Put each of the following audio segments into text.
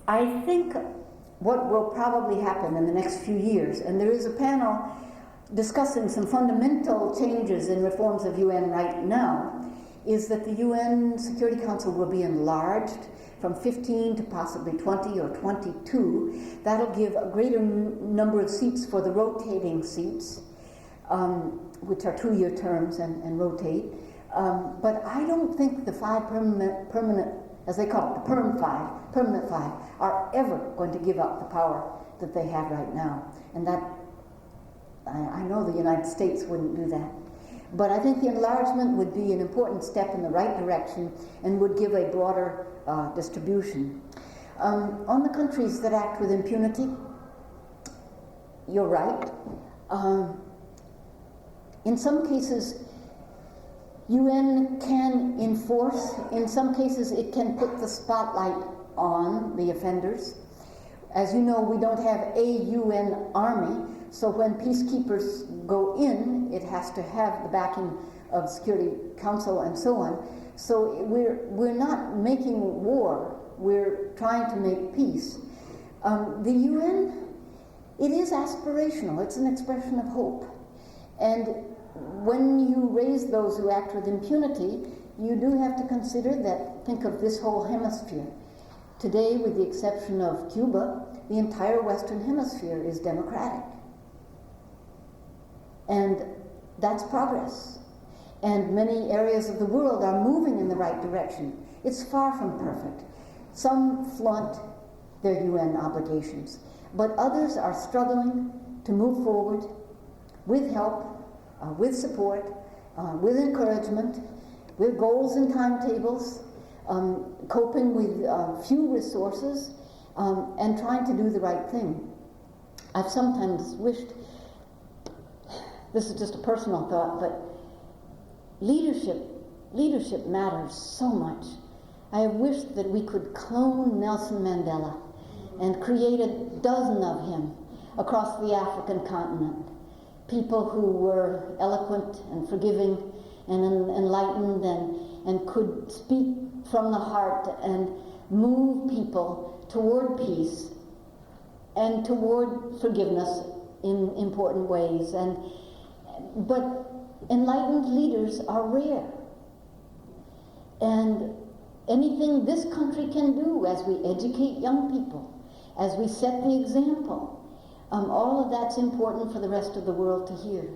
I think what will probably happen in the next few years, and there is a panel discussing some fundamental changes in reforms of UN right now, is that the UN Security Council will be enlarged from 15 to possibly 20 or 22. That'll give a greater number of seats for the rotating seats, which are 2-year terms and rotate. But I don't think the 5 permanent, as they call it, the permanent 5, are ever going to give up the power that they have right now. And that, I know the United States wouldn't do that. But I think the enlargement would be an important step in the right direction and would give a broader distribution. On the countries that act with impunity, you're right. In some cases, UN can enforce. In some cases, it can put the spotlight on the offenders. As you know, we don't have a UN army, so when peacekeepers go in, it has to have the backing of Security Council and so on. So we're not making war, we're trying to make peace. The UN, it is aspirational, it's an expression of hope. And when you raise those who act with impunity, you do have to consider that, think of this whole hemisphere. Today, with the exception of Cuba, the entire Western Hemisphere is democratic. And that's progress. And many areas of the world are moving in the right direction. It's far from perfect. Some flaunt their UN obligations, but others are struggling to move forward with help, with support, with encouragement, with goals and timetables, coping with few resources, and trying to do the right thing. I've sometimes wished, this is just a personal thought, but leadership matters so much. I have wished that we could clone Nelson Mandela and create a dozen of him across the African continent. People who were eloquent and forgiving and enlightened and could speak from the heart and move people toward peace and toward forgiveness in important ways. But enlightened leaders are rare. And anything this country can do as we educate young people, as we set the example, all of that's important for the rest of the world to hear.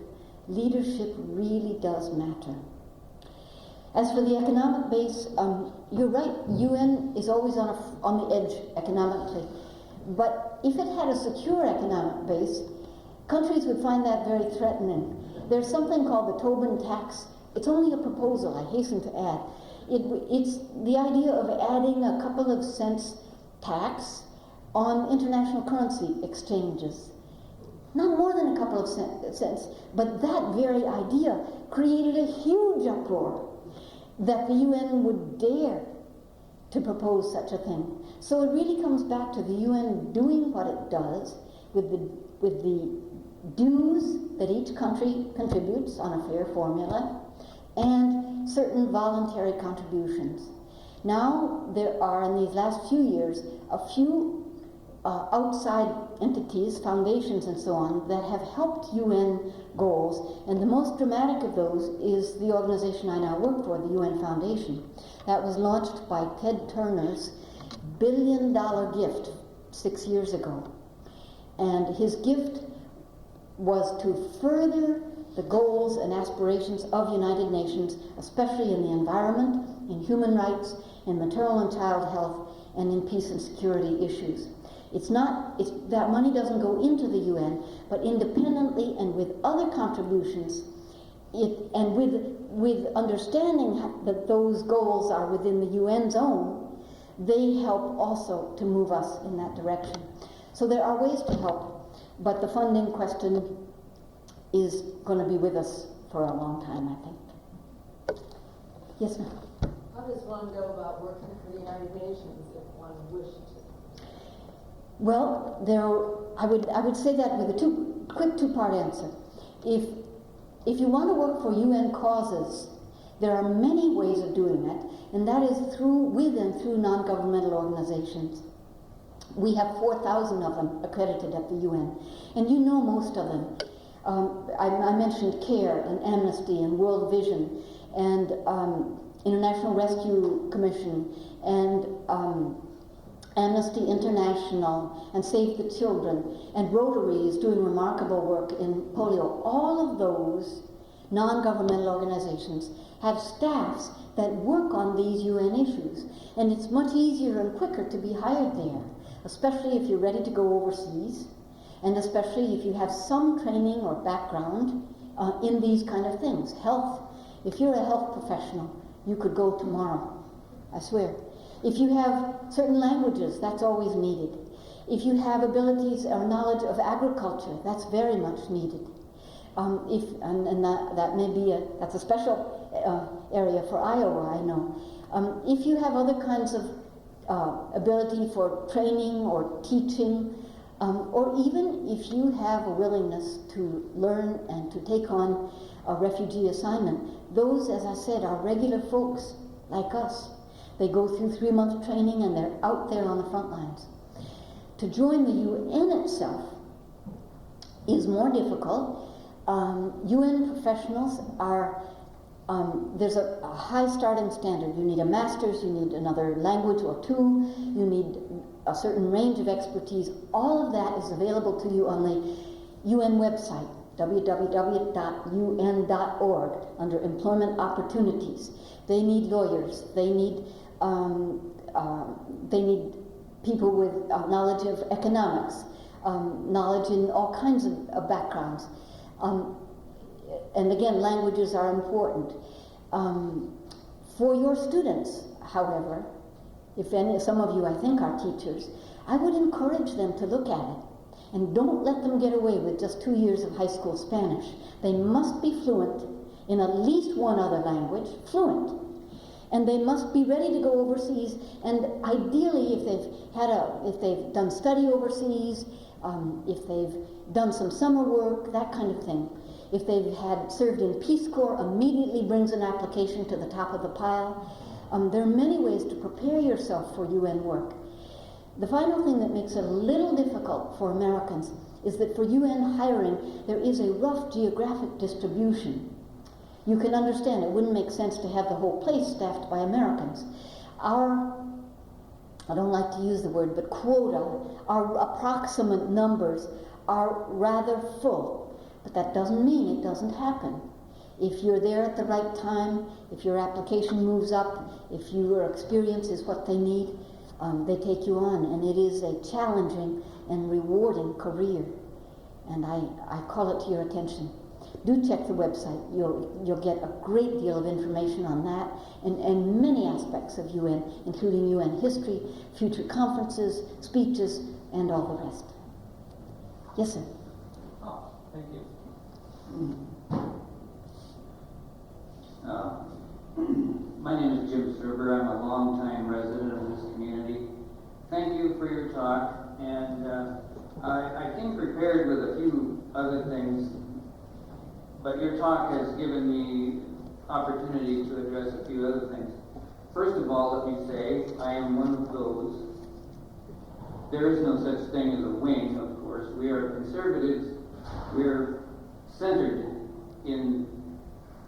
Leadership really does matter. As for the economic base, you're right, UN is always on the edge economically. But if it had a secure economic base, countries would find that very threatening. There's something called the Tobin tax. It's only a proposal, I hasten to add. It's the idea of adding a couple of cents tax on international currency exchanges. Not more than a couple of cents, but that very idea created a huge uproar that the UN would dare to propose such a thing. So it really comes back to the UN doing what it does with the dues that each country contributes on a fair formula and certain voluntary contributions. Now there are, in these last few years, a few outside entities, foundations and so on, that have helped UN goals, and the most dramatic of those is the organization I now work for, the UN Foundation. That was launched by Ted Turner's $1 billion gift 6 years ago. And his gift was to further the goals and aspirations of United Nations, especially in the environment, in human rights, in maternal and child health, and in peace and security issues. That money doesn't go into the UN, but independently and with other contributions, and with understanding that those goals are within the UN's own, they help also to move us in that direction. So there are ways to help, but the funding question is going to be with us for a long time, I think. Yes, ma'am. How does one go about working for the United Nations if one wished to? Well, I would say that with a quick two-part answer. If you want to work for UN causes, there are many ways of doing that, and that is with and through non-governmental organizations. We have 4,000 of them accredited at the UN, and you know most of them. I mentioned CARE and Amnesty and World Vision and International Rescue Commission and Amnesty International and Save the Children, and Rotary is doing remarkable work in polio. All of those non-governmental organizations have staffs that work on these UN issues, and it's much easier and quicker to be hired there, especially if you're ready to go overseas, and especially if you have some training or background in these kind of things. Health, if you're a health professional, you could go tomorrow, I swear. If you have certain languages, that's always needed. If you have abilities or knowledge of agriculture, that's very much needed. That may be that's a special area for Iowa, I know. If you have other kinds of ability for training or teaching, or even if you have a willingness to learn and to take on a refugee assignment, those, as I said, are regular folks like us. They go through 3-month training and they're out there on the front lines. To join the UN itself is more difficult. UN professionals are, there's a high starting standard. You need a master's, you need another language or two, you need a certain range of expertise. All of that is available to you on the UN website, www.un.org, under Employment Opportunities. They need lawyers, they need people with knowledge of economics, knowledge in all kinds of backgrounds. And again, languages are important. For your students, however, some of you I think are teachers, I would encourage them to look at it. And don't let them get away with just 2 years of high school Spanish. They must be fluent in at least one other language, fluent. And they must be ready to go overseas, and ideally if they've done study overseas, if they've done some summer work, that kind of thing. If they've had served in Peace Corps, immediately brings an application to the top of the pile. There are many ways to prepare yourself for UN work. The final thing that makes it a little difficult for Americans is that for UN hiring, there is a rough geographic distribution. You can understand it wouldn't make sense to have the whole place staffed by Americans. Our, I don't like to use the word, but quota, our approximate numbers are rather full. But that doesn't mean it doesn't happen. If you're there at the right time, if your application moves up, if your experience is what they need, they take you on. And it is a challenging and rewarding career. And I call it to your attention. Do check the website. You'll get a great deal of information on that and many aspects of UN, including UN history, future conferences, speeches, and all the rest. Yes, sir. Oh, thank you. My name is Jim Serber. I'm a longtime resident of this community. Thank you for your talk, and I came prepared with a few other things, but your talk has given me opportunity to address a few other things. First of all, let me say, I am one of those. There is no such thing as a wing, of course. We are conservatives. We're centered in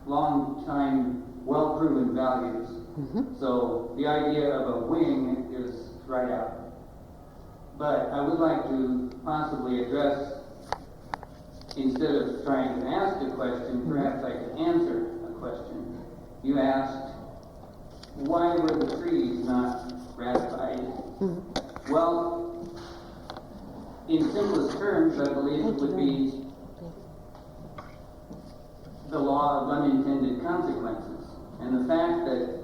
long-time, well-proven values. Mm-hmm. So the idea of a wing is right out. But I would like to possibly address, instead of trying to ask a question, perhaps I could answer a question. You asked, why were the treaties not ratified? Mm-hmm. Well, in simplest terms, I believe it would be the law of unintended consequences. And the fact that,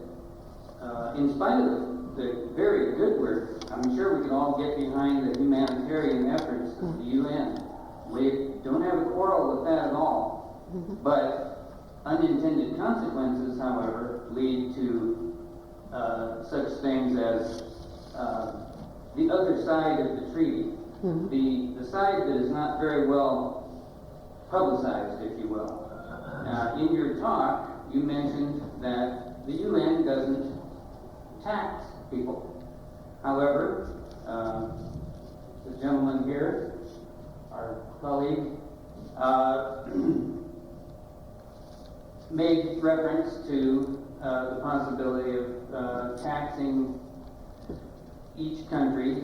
in spite of the very good work, I'm sure we can all get behind the humanitarian efforts of the UN. We don't have a quarrel with that at all. Mm-hmm. But unintended consequences, however, lead to such things as the other side of the treaty. Mm-hmm. The side that is not very well publicized, if you will. In your talk, you mentioned that the UN doesn't tax people. However, the gentleman here, our colleague, made reference to the possibility of taxing each country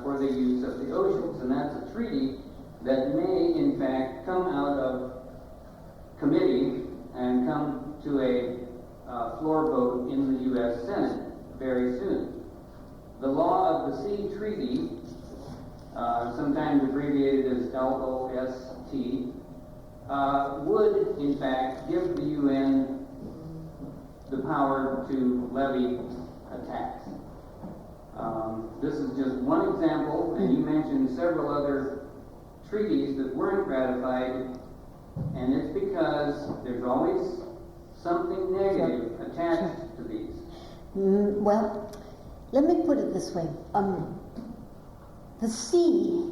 for the use of the oceans. And that's a treaty that may, in fact, come out of committee and come to a floor vote in the U.S. Senate very soon. The Law of the Sea Treaty, sometimes abbreviated as LOST, would, in fact, give the UN the power to levy a tax. This is just one example, and you mentioned several other treaties that weren't ratified, and it's because there's always something negative attached to these. Well, let me put it this way. The sea,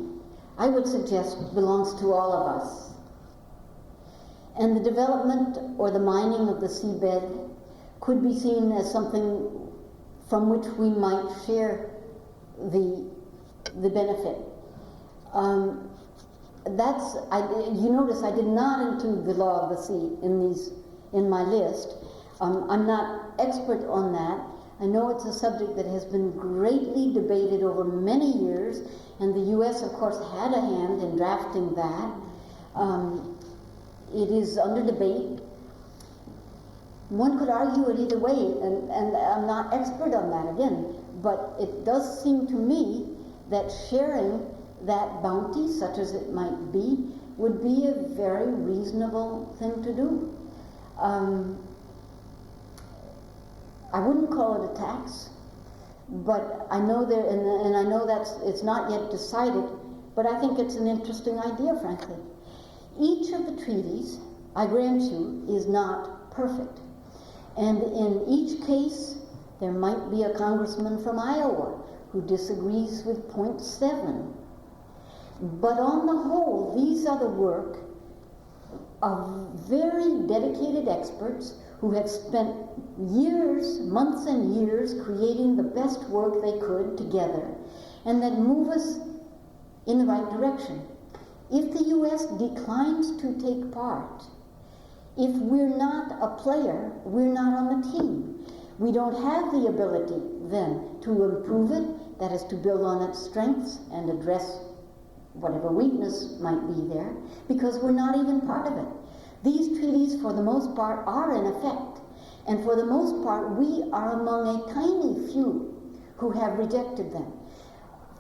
I would suggest, belongs to all of us. And the development or the mining of the seabed could be seen as something from which we might share the benefit. You notice I did not include the law of the sea in my list. I'm not expert on that. I know it's a subject that has been greatly debated over many years, and the U.S., of course, had a hand in drafting that. It is under debate. One could argue it either way, and I'm not expert on that again, but it does seem to me that sharing that bounty, such as it might be, would be a very reasonable thing to do. I wouldn't call it a tax, but I know there, and I know it's not yet decided, but I think it's an interesting idea, frankly. Each of the treaties, I grant you, is not perfect. And in each case, there might be a congressman from Iowa who disagrees with point 7. But on the whole, these are the work of very dedicated experts who have spent years, months and years, creating the best work they could together, and that move us in the right direction. If the U.S. declines to take part, if we're not a player, we're not on the team. We don't have the ability then to improve it, that is to build on its strengths and address whatever weakness might be there, because we're not even part of it. These treaties, for the most part, are in effect, and for the most part, we are among a tiny few who have rejected them.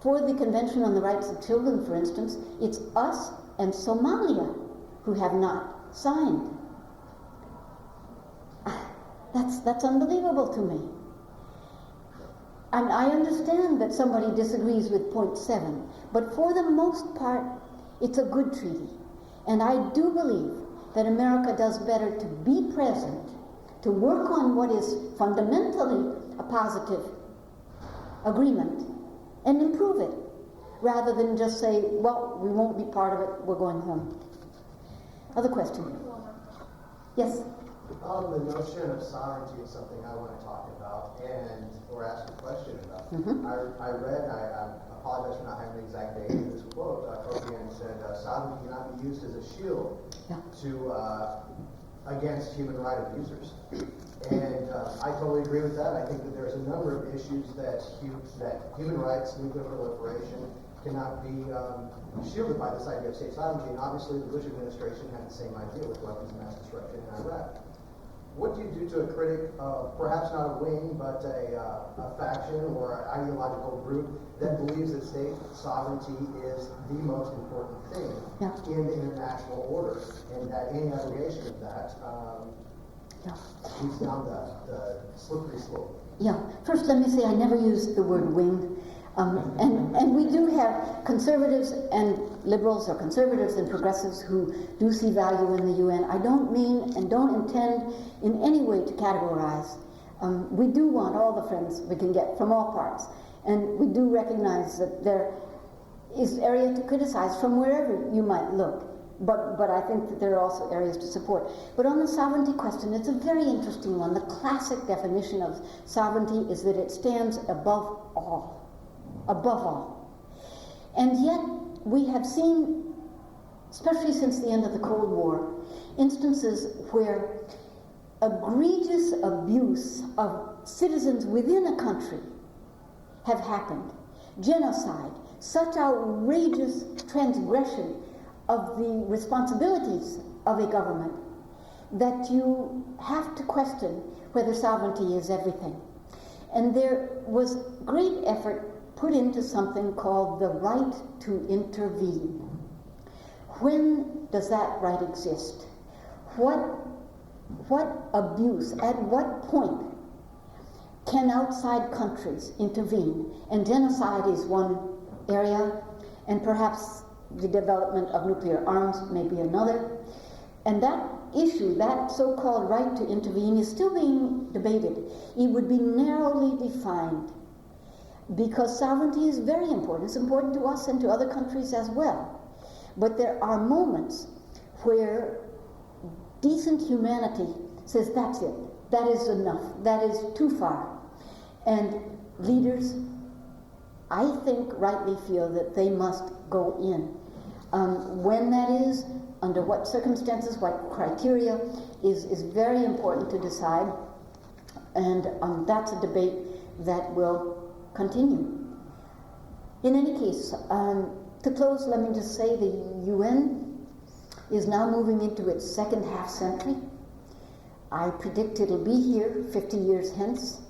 For the Convention on the Rights of Children, for instance, it's us and Somalia who have not signed. That's unbelievable to me. And I understand that somebody disagrees with point 7, but for the most part, it's a good treaty. And I do believe that America does better to be present, to work on what is fundamentally a positive agreement, and improve it, rather than just say, well, we won't be part of it, we're going home. Other question? Yes? The notion of sovereignty is something I want to talk about or ask a question about. Mm-hmm. I read, I apologize for not having the exact date of this quote. Kofi Annan said, sovereignty cannot be used as a shield against human right abusers. And I totally agree with that. I think that there's a number of issues that human rights, nuclear proliferation, cannot be shielded by this idea of state sovereignty. And obviously the Bush administration had the same idea with weapons of mass destruction in Iraq. What do you do to a critic of perhaps not a wing, but a faction or an ideological group that believes that state sovereignty is the most important thing in the international order, and that any abrogation of that leads down the slippery slope? Yeah. First, let me say I never used the word wing. And we do have conservatives and liberals, or conservatives and progressives, who do see value in the UN. I don't mean and don't intend in any way to categorize. We do want all the friends we can get from all parts. And we do recognize that there is area to criticize from wherever you might look. But I think that there are also areas to support. But on the sovereignty question, it's a very interesting one. The classic definition of sovereignty is that it stands above all. Above all. And yet, we have seen, especially since the end of the Cold War, instances where egregious abuse of citizens within a country have happened. Genocide, such outrageous transgression of the responsibilities of a government that you have to question whether sovereignty is everything. And there was great effort put into something called the right to intervene. When does that right exist? What abuse, at what point can outside countries intervene? And genocide is one area, and perhaps the development of nuclear arms may be another. And that issue, that so-called right to intervene, is still being debated. It would be narrowly defined, because sovereignty is very important. It's important to us and to other countries as well. But there are moments where decent humanity says, that's it, that is enough, that is too far. And leaders, I think, rightly feel that they must go in. When that is, under what circumstances, what criteria, is very important to decide. And that's a debate that will continue. In any case, to close, let me just say the UN is now moving into its second half century. I predict it'll be here 50 years hence.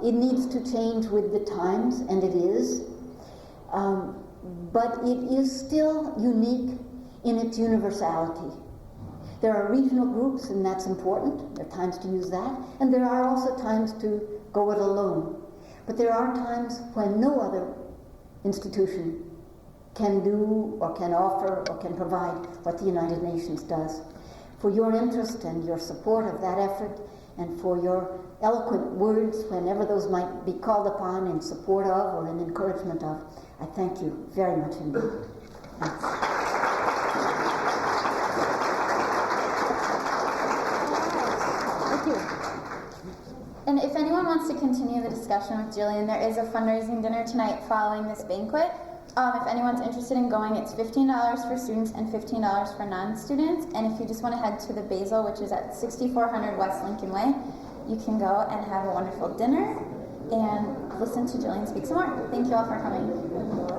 It needs to change with the times, and it is. But it is still unique in its universality. There are regional groups, and that's important. There are times to use that. And there are also times to go it alone. But there are times when no other institution can do or can offer or can provide what the United Nations does. For your interest and your support of that effort, and for your eloquent words whenever those might be called upon in support of or in encouragement of, I thank you very much indeed. Thanks. Thank you. And if anyone wants to continue the discussion with Jillian, there is a fundraising dinner tonight following this banquet. If anyone's interested in going, it's $15 for students and $15 for non-students. And if you just want to head to the Basil, which is at 6400 West Lincoln Way, you can go and have a wonderful dinner and listen to Jillian speak some more. Thank you all for coming.